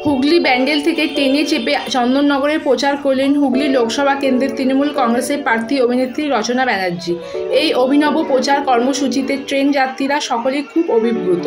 হুগলি ব্যান্ডেল থেকে ট্রেনে চেপে চন্দননগরে প্রচার করলেন হুগলি লোকসভা কেন্দ্রের তৃণমূল কংগ্রেসের প্রার্থী অভিনেত্রী রচনা ব্যানার্জি। এই অভিনব প্রচার কর্মসূচিতে ট্রেন যাত্রীরা সকলেই খুব অভিভূত।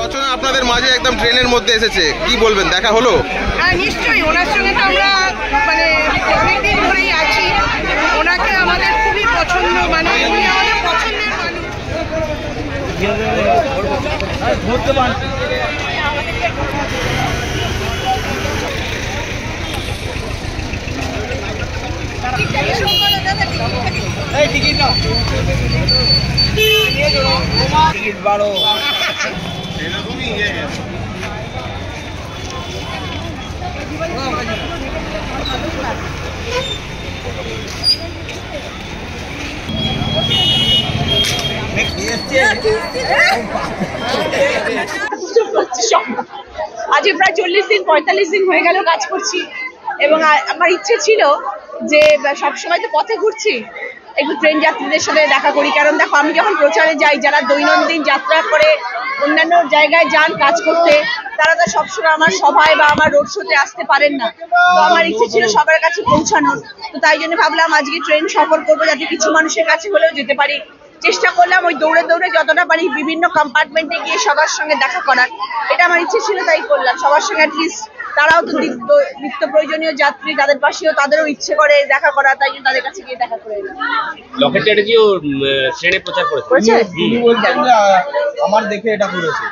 রচনা আপনাদের মাঝে একদম ট্রেনের মধ্যে এসেছে, কি বলবেন, দেখা হলো? হ্যাঁ নিশ্চয়ই, ওনার সঙ্গে তো আমরা অনেকদিন ধরেই আছি। ওনাকে আমাদের খুবই পছন্দ, উনি আমাদের পছন্দের আজ প্রায় 40-45 দিন হয়ে গেল কাজ করছি, এবং আমার ইচ্ছে ছিল যে সবসময় তো পথে ঘুরছি, একটু ট্রেন যাত্রীদের সাথে দেখা করি। কারণ দেখো, আমি যখন প্রচারে যাই, যারা দৈনন্দিন যাত্রা করে অন্যান্য জায়গায় যান কাজ করতে, তারা তো সবসময় আমার সভায় বা আমার রোড শোতে আসতে পারেন না। তো আমার ইচ্ছে ছিল সবার কাছে পৌঁছানোর, তো তাই জন্য ভাবলাম আজকে ট্রেন সফর করবো, যাতে কিছু মানুষের কাছে হলেও যেতে পারি। চেষ্টা করলাম ওই দৌড়ে দৌড়ে যতটা পারি বিভিন্ন কম্পার্টমেন্টে গিয়ে সবার সঙ্গে দেখা করার, এটা আমার ইচ্ছে ছিল, তাই করলাম। সবার সঙ্গে অ্যাটলিস্ট, তারাও তো নিত্য প্রয়োজনীয় যাত্রী, তাদের পাশেও তাদেরও ইচ্ছে করে দেখা করা, তাই জন্য তাদের কাছে গিয়ে দেখা করে এলাম। লকেট চ্যাটার্জিও ট্রেনে প্রচার করেছে। আমার দেখে এটা করেছে।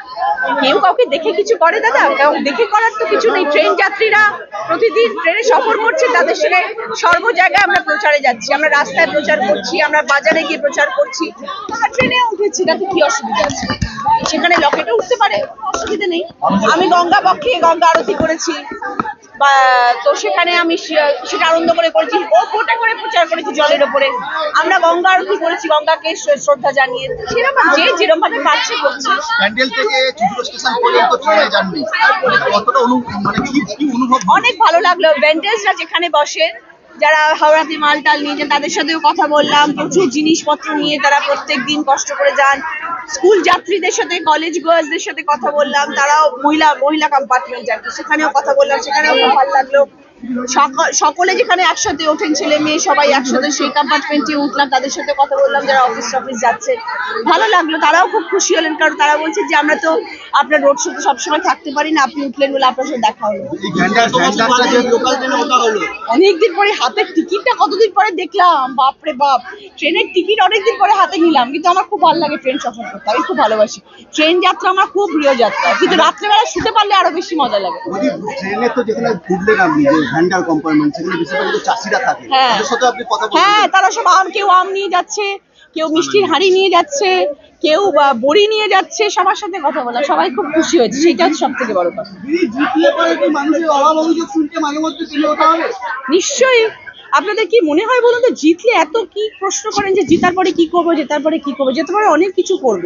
কেউ কাউকে দেখে কিছু করে দাদা? দেখে করার তো কিছু নেই। ট্রেন যাত্রীরা প্রতিদিন ট্রেনে সফর করছে, তাদের সঙ্গে সর্ব জায়গায় আমরা প্রচারে যাচ্ছি, আমরা রাস্তায় প্রচার করছি, আমরা বাজারে গিয়ে প্রচার করছি, আমরা ট্রেনে উঠেছি, তাতে কি অসুবিধা আছে? সেখানে লকেটে উঠতে পারে, অসুবিধা নেই। আমি গঙ্গা পক্ষে গঙ্গা আরতি করেছি, বা তো সেখানে আমি সেটা আনন্দ করে করেছি, ও ফোটা করে প্রচার করেছি জলের ওপরে, আমরা গঙ্গা আরতি করেছি, গঙ্গাকে শ্রদ্ধা জানিয়ে। সেরকম যে যেরকম ভাবে পারছে করছে। ব্যান্ডেল থেকে চুচুড়া স্টেশন পর্যন্ত ট্রেনে জার্নি, কতটা কি অনুভব? অনেক ভালো লাগলো। ব্যান্ডেলসরা যেখানে বসে, যারা হাওড়াতে মালটাল নিয়ে যান, তাদের সাথেও কথা বললাম। প্রচুর জিনিসপত্র নিয়ে তারা প্রত্যেক দিন কষ্ট করে যান। স্কুল যাত্রীদের সাথে, কলেজ গার্লসদের সাথে কথা বললাম, তারাও মহিলা কম্পার্টমেন্ট আর কি, সেখানেও কথা বললাম, সেখানেও খুব ভালো লাগলো। সকলে যেখানে একসাথে ওঠেন, ছেলে মেয়ে সবাই একসাথে সেই কম্পার্টমেন্টে উঠলাম, তাদের সাথে কথা বললাম, যারা অফিস যাচ্ছে, ভালো লাগলো। তারাও খুব খুশি হলেন, কারণ তারা বলছে যে আমরা তো আপনার রোড শোতে সবসময় থাকতে পারি না, আপনি উঠলেন বলে আপনার সাথে দেখা হলো। অনেকদিন পরে হাতের টিকিটটা কতদিন পরে দেখলাম, বাপরে বাপ। ট্রেনের টিকিট অনেকদিন পরে হাতে নিলাম, কিন্তু আমার খুব ভালো লাগে ট্রেন সফর করতে, আমি খুব ভালোবাসি ট্রেন যাত্রা, আমার খুব প্রিয় যাত্রা, কিন্তু রাত্রেবেলা শুতে পারলে আরো বেশি মজা লাগে। ট্রেনে তো যেখানে ঘুরলেন আপনি, ভ্যান্ডার কম্পার্টমেন্ট, সেখানে বেশিরভাগ চাষিরা থাকে, তাদের সাথে আপনি কথা বললেন? হ্যাঁ, তারা সব কেউ আম নিয়ে যাচ্ছে, কেউ মিষ্টির হাঁড়ি নিয়ে যাচ্ছে, কেউ বড়ি নিয়ে যাচ্ছে, সবার সাথে কথা বলা, সবাই খুব খুশি হয়েছে, সেটা হচ্ছে সব থেকে বড় কথা। নিশ্চয়ই, আপনাদের কি মনে হয় বলুন তো, জিতলে এত কি প্রশ্ন করেন যে জেতার পরে কি করবো, জেতার পরে কি করবো? জেতার পরে অনেক কিছু করব,